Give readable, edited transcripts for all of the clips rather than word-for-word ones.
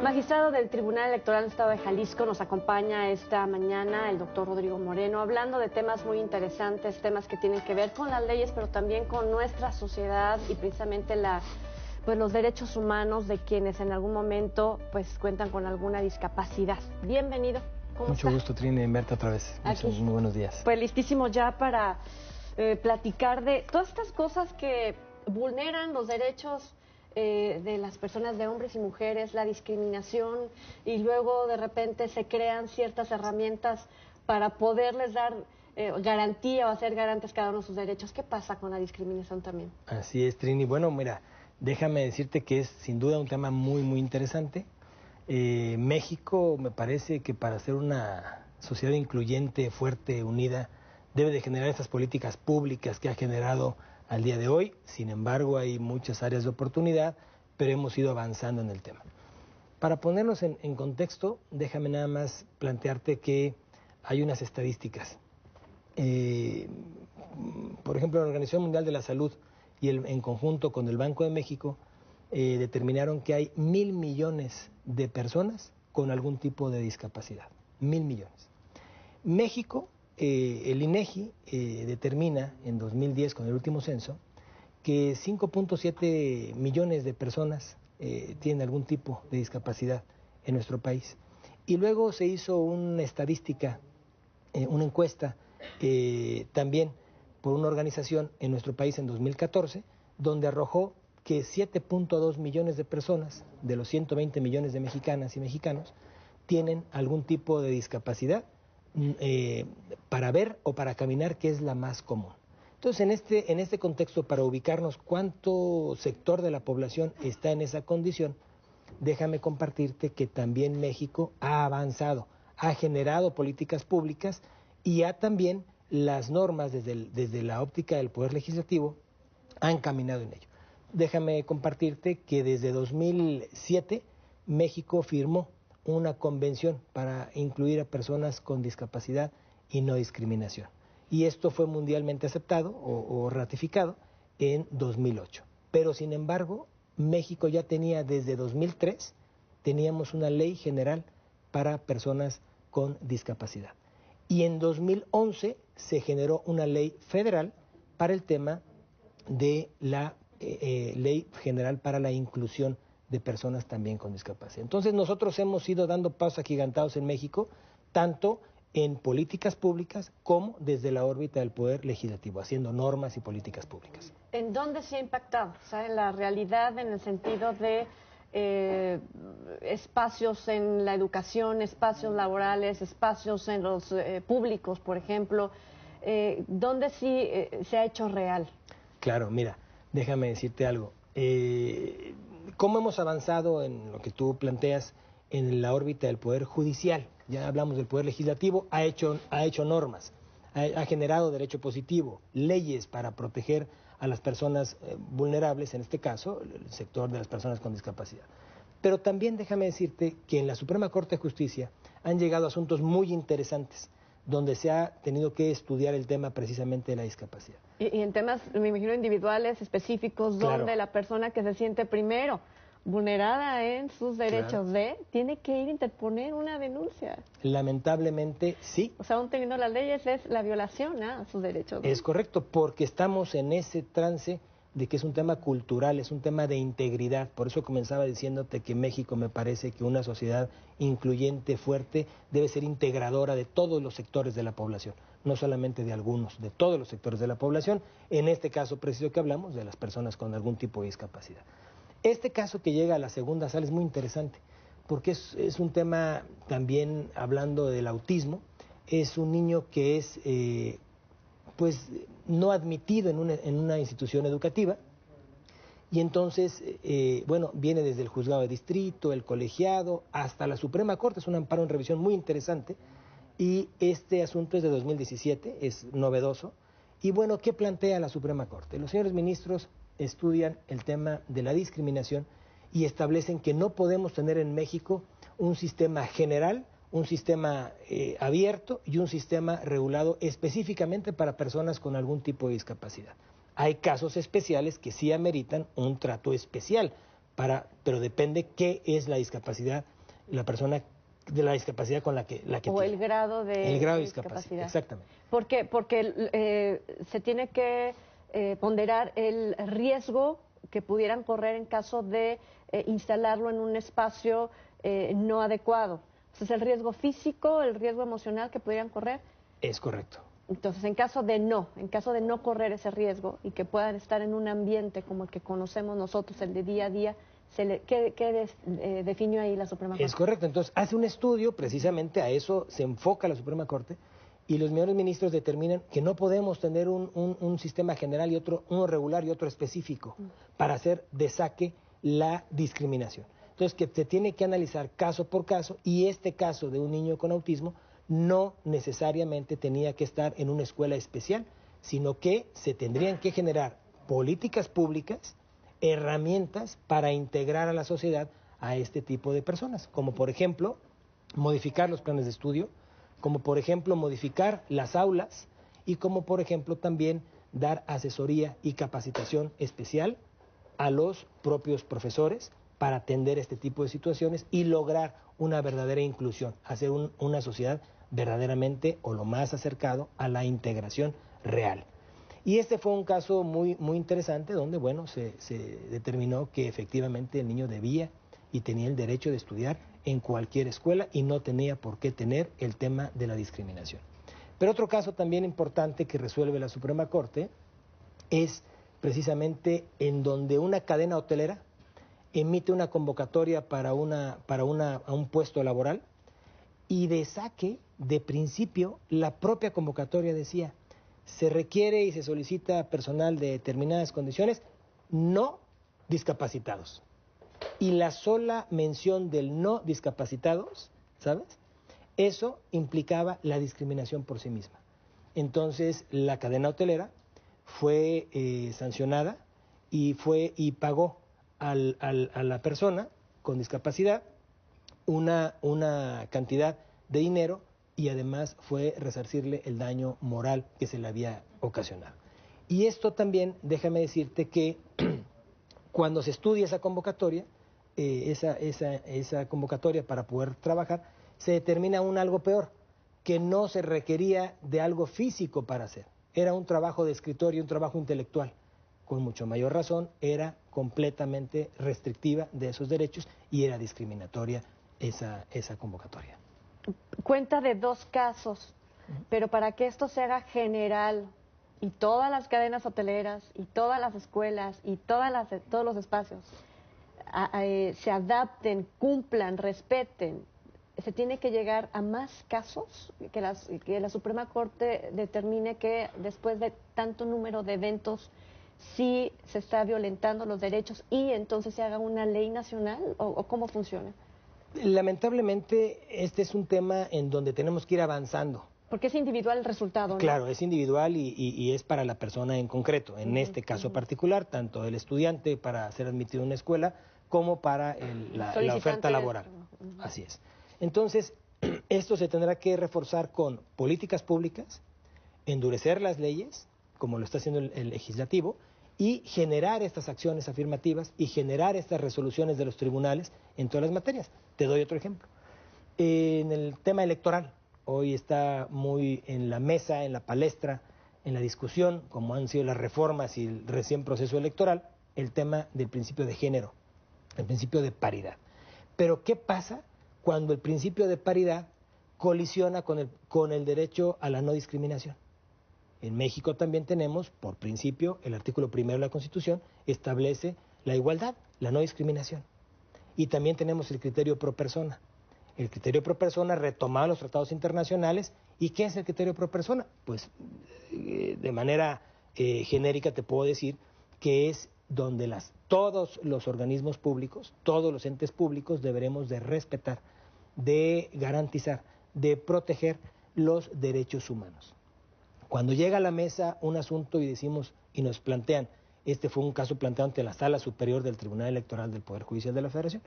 Magistrado del Tribunal Electoral del Estado de Jalisco nos acompaña esta mañana el doctor Rodrigo Moreno, hablando de temas muy interesantes, temas que tienen que ver con las leyes, pero también con nuestra sociedad y precisamente los derechos humanos de quienes en algún momento cuentan con alguna discapacidad. Bienvenido. ¿Cómo Mucho está? gusto, Trini, en verte otra vez. Muy buenos días. Pues listísimo ya para platicar de todas estas cosas que vulneran los derechos de las personas, de hombres y mujeres, la discriminación, y luego de repente se crean ciertas herramientas para poderles dar garantía o hacer garantes cada uno de sus derechos. ¿Qué pasa con la discriminación también? Así es, Trini. Bueno, mira, déjame decirte que es sin duda un tema muy interesante. México, me parece que para ser una sociedad incluyente, fuerte, unida, debe de generar estas políticas públicas que ha generado al día de hoy. Sin embargo, hay muchas áreas de oportunidad, pero hemos ido avanzando en el tema. Para ponernos en contexto, déjame nada más plantearte que hay unas estadísticas. Por ejemplo, la Organización Mundial de la Salud y en conjunto con el Banco de México determinaron que hay 1.000 millones de personas con algún tipo de discapacidad. 1.000 millones. México, el INEGI determina en 2010 con el último censo que 5.7 millones de personas tienen algún tipo de discapacidad en nuestro país. Y luego se hizo una estadística, una encuesta también por una organización en nuestro país en 2014, donde arrojó que 7.2 millones de personas, de los 120 millones de mexicanas y mexicanos, tienen algún tipo de discapacidad para ver o para caminar, que es la más común. Entonces, en este contexto, para ubicarnos cuánto sector de la población está en esa condición, déjame compartirte que también México ha avanzado, ha generado políticas públicas y también las normas desde la óptica del Poder Legislativo han caminado en ello. Déjame compartirte que desde 2007 México firmó una convención para incluir a personas con discapacidad y no discriminación. Y esto fue mundialmente aceptado o ratificado en 2008. Pero sin embargo, México ya tenía desde 2003, teníamos una ley general para personas con discapacidad. Y en 2011 se generó una ley federal para el tema de la ley general para la inclusión de personas también con discapacidad. Entonces nosotros hemos ido dando pasos agigantados en México, tanto en políticas públicas como desde la órbita del Poder Legislativo, haciendo normas y políticas públicas. ¿En dónde se ha impactado? O sea, en la realidad, en el sentido de espacios en la educación, espacios laborales, espacios en los públicos, por ejemplo, ¿dónde sí se ha hecho real? Claro, mira, déjame decirte algo. ¿Cómo hemos avanzado en lo que tú planteas en la órbita del Poder Judicial? Ya hablamos del Poder Legislativo, ha hecho normas, ha generado derecho positivo, leyes para proteger a las personas vulnerables, en este caso, el sector de las personas con discapacidad. Pero también déjame decirte que en la Suprema Corte de Justicia han llegado asuntos muy interesantes, donde se ha tenido que estudiar el tema precisamente de la discapacidad. Y en temas, me imagino, individuales, específicos, Claro, donde la persona que se siente primero vulnerada en sus derechos tiene que ir a interponer una denuncia. Lamentablemente, sí. O sea, aún teniendo las leyes, es la violación a sus derechos, ¿no? Es correcto, porque estamos en ese trance de que es un tema cultural, es un tema de integridad. Por eso comenzaba diciéndote que México, me parece que una sociedad incluyente, fuerte, debe ser integradora de todos los sectores de la población, no solamente de algunos, de todos los sectores de la población, en este caso preciso que hablamos de las personas con algún tipo de discapacidad. Este caso que llega a la segunda sala es muy interesante, porque es un tema también hablando del autismo. Es un niño que es pues no admitido en una institución educativa, y entonces, bueno, viene desde el juzgado de distrito, el colegiado, hasta la Suprema Corte. Es un amparo en revisión muy interesante, y este asunto es de 2017, es novedoso. Y bueno, ¿qué plantea la Suprema Corte? Los señores ministros estudian el tema de la discriminación y establecen que no podemos tener en México un sistema general, un sistema abierto y un sistema regulado específicamente para personas con algún tipo de discapacidad. Hay casos especiales que sí ameritan un trato especial, pero depende qué es la discapacidad, la persona de la discapacidad con la que o tiene. el grado de discapacidad. Exactamente. Porque se tiene que ponderar el riesgo que pudieran correr en caso de instalarlo en un espacio no adecuado. Entonces, el riesgo físico, el riesgo emocional que pudieran correr. Es correcto. Entonces, en caso de no correr ese riesgo y que puedan estar en un ambiente como el que conocemos nosotros, el de día a día, ¿qué definió ahí la Suprema Corte? Es correcto. Entonces, hace un estudio, precisamente a eso se enfoca la Suprema Corte, y los señores ministros determinan que no podemos tener un sistema general y otro, uno regular y otro específico, para hacer de saque la discriminación. Entonces, que se tiene que analizar caso por caso, y este caso de un niño con autismo no necesariamente tenía que estar en una escuela especial, sino que se tendrían que generar políticas públicas, herramientas para integrar a la sociedad a este tipo de personas, como por ejemplo modificar los planes de estudio, como por ejemplo modificar las aulas, y como por ejemplo también dar asesoría y capacitación especial a los propios profesores para atender este tipo de situaciones y lograr una verdadera inclusión, hacer una sociedad verdaderamente o lo más acercado a la integración real. Y este fue un caso muy interesante donde, bueno, se determinó que efectivamente el niño debía y tenía el derecho de estudiar en cualquier escuela y no tenía por qué tener el tema de la discriminación. Pero otro caso también importante que resuelve la Suprema Corte es precisamente en donde una cadena hotelera emite una convocatoria para un puesto laboral, y de saque, de principio, la propia convocatoria decía: se requiere y se solicita personal de determinadas condiciones no discapacitados. Y la sola mención del no discapacitados, ¿sabes?, eso implicaba la discriminación por sí misma. Entonces la cadena hotelera fue sancionada y pagó a la persona con discapacidad una cantidad de dinero, y además fue resarcirle el daño moral que se le había ocasionado. Y esto también, déjame decirte que cuando se estudia esa convocatoria, esa convocatoria para poder trabajar, se determina algo peor, que no se requería de algo físico para hacer. Era un trabajo de escritorio, un trabajo intelectual. Con mucho mayor razón, era completamente restrictiva de esos derechos y era discriminatoria esa convocatoria. Cuenta de 2 casos, pero para que esto se haga general y todas las cadenas hoteleras y todas las escuelas y todos los espacios se adapten, cumplan, respeten, se tiene que llegar a más casos, que la Suprema Corte determine que después de tanto número de eventos sí se está violentando los derechos y entonces se haga una ley nacional, o ¿cómo funciona? Lamentablemente, este es un tema en donde tenemos que ir avanzando. Porque es individual el resultado, ¿no? Claro, es individual y es para la persona en concreto. En este caso particular, tanto el estudiante para ser admitido en una escuela como para la oferta laboral. Así es. Entonces, esto se tendrá que reforzar con políticas públicas, endurecer las leyes, como lo está haciendo el legislativo, y generar estas acciones afirmativas y generar estas resoluciones de los tribunales en todas las materias. Te doy otro ejemplo. En el tema electoral, hoy está muy en la mesa, en la palestra, en la discusión, como han sido las reformas y el recién proceso electoral, el tema del principio de género, el principio de paridad. Pero ¿qué pasa cuando el principio de paridad colisiona con el derecho a la no discriminación? En México también tenemos, por principio, el artículo 1 de la Constitución establece la igualdad, la no discriminación. Y también tenemos el criterio pro persona. El criterio pro persona retomado en los tratados internacionales. ¿Y qué es el criterio pro persona? Pues de manera genérica te puedo decir que es donde todos los organismos públicos, todos los entes públicos deberemos de respetar, de garantizar, de proteger los derechos humanos. Cuando llega a la mesa un asunto y decimos y nos plantean, este fue un caso planteado ante la Sala Superior del Tribunal Electoral del Poder Judicial de la Federación,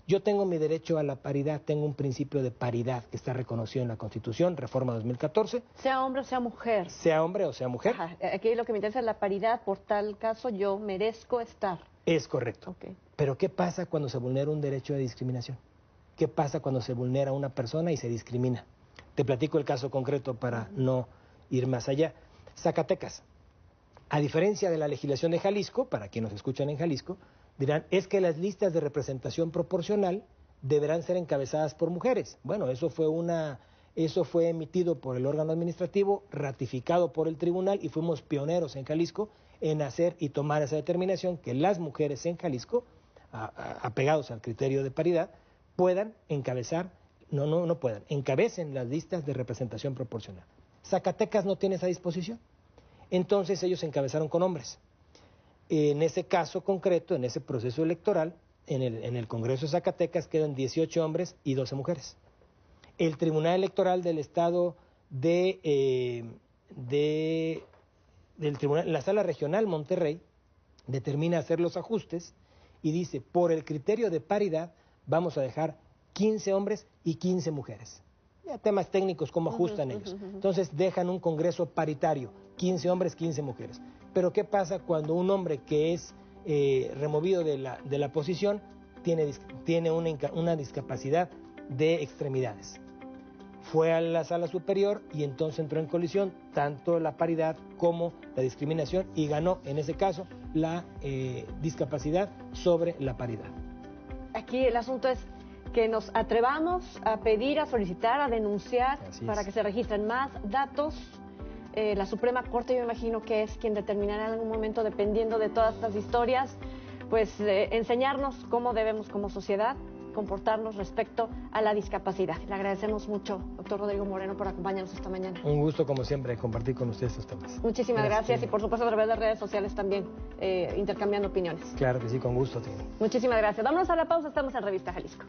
yo tengo mi derecho a la paridad, tengo un principio de paridad que está reconocido en la Constitución, Reforma 2014. Sea hombre o sea mujer. Sea hombre o sea mujer. Ajá. Aquí lo que me interesa es la paridad, por tal caso yo merezco estar. Es correcto. Okay. Pero ¿qué pasa cuando se vulnera un derecho de discriminación? ¿Qué pasa cuando se vulnera a una persona y se discrimina? Te platico el caso concreto para no ir más allá. Zacatecas. A diferencia de la legislación de Jalisco, para quienes nos escuchan en Jalisco, dirán, es que las listas de representación proporcional deberán ser encabezadas por mujeres. Bueno, eso fue emitido por el órgano administrativo, ratificado por el tribunal, y fuimos pioneros en Jalisco en hacer y tomar esa determinación que las mujeres en Jalisco, apegados al criterio de paridad, puedan encabezar, encabecen las listas de representación proporcional. Zacatecas no tiene esa disposición. Entonces ellos se encabezaron con hombres. En ese caso concreto, en ese proceso electoral, en el Congreso de Zacatecas quedan 18 hombres y 12 mujeres. El Tribunal Electoral del Estado la Sala Regional Monterrey determina hacer los ajustes y dice, por el criterio de paridad vamos a dejar 15 hombres y 15 mujeres. Ya temas técnicos, cómo ajustan ellos. Entonces dejan un Congreso paritario, 15 hombres, 15 mujeres. Pero ¿qué pasa cuando un hombre que es removido de la posición tiene una discapacidad de extremidades? Fue a la sala superior y entonces entró en colisión tanto la paridad como la discriminación y ganó en ese caso la discapacidad sobre la paridad. Aquí el asunto es que nos atrevamos a pedir, a solicitar, a denunciar para que se registren más datos. La Suprema Corte, yo me imagino que es quien determinará en algún momento, dependiendo de todas estas historias, pues enseñarnos cómo debemos como sociedad comportarnos respecto a la discapacidad. Le agradecemos mucho, doctor Rodrigo Moreno, por acompañarnos esta mañana. Un gusto, como siempre, compartir con ustedes estos temas. Muchísimas gracias y por supuesto a través de redes sociales también intercambiando opiniones. Claro que sí, con gusto. Muchísimas gracias. Vámonos a la pausa, estamos en Revista Jalisco.